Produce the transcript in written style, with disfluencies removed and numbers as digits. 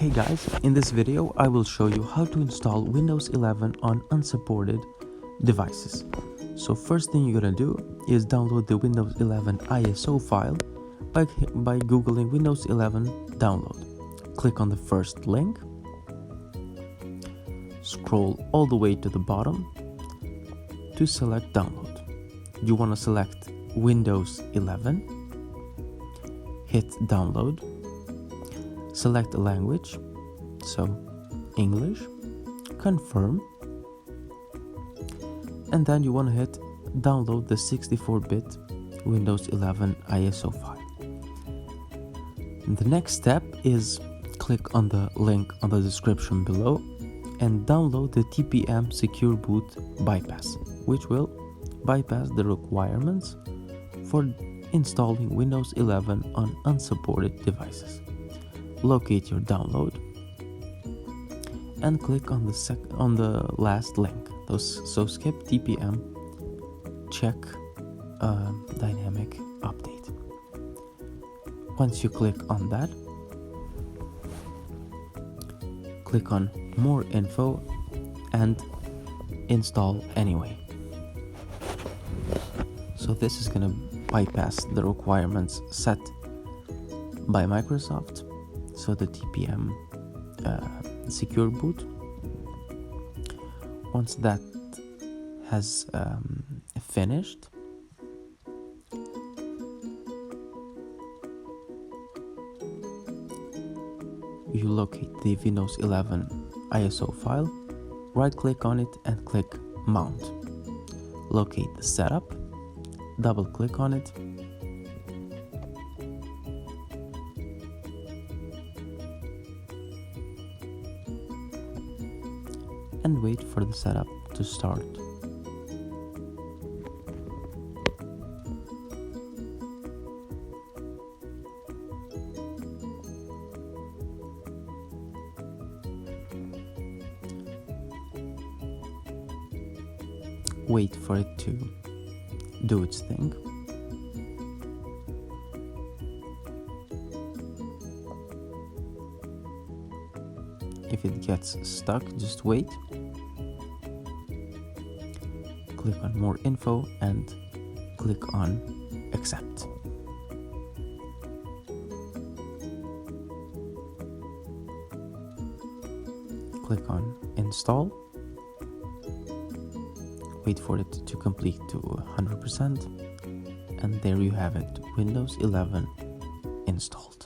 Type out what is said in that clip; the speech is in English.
Hey guys, in this video I will show you how to install Windows 11 on unsupported devices. So first thing you're gonna do is download the Windows 11 ISO file by googling Windows 11 download. Click on the first link, scroll all the way to the bottom to select download. You want to select Windows 11, hit download, select a language, so English, confirm, and then you want to hit download the 64-bit Windows 11 ISO file. And the next step is click on the link on the description below and download the TPM Secure Boot Bypass, which will bypass the requirements for installing Windows 11 on unsupported devices. Locate your download and click on the last link. So skip TPM, check dynamic update. Once you click on that, click on more info and install anyway. So this is gonna bypass the requirements set by Microsoft. So the TPM secure boot. Once that has finished, you locate the Windows 11 ISO file, right click on it and click Mount. Locate the setup, double click on it, and wait for the setup to start. Wait for it to do its thing. If it gets stuck, just wait. Click on more info and click on accept. Click on install. Wait for it to complete to 100%, and there you have it, Windows 11 installed.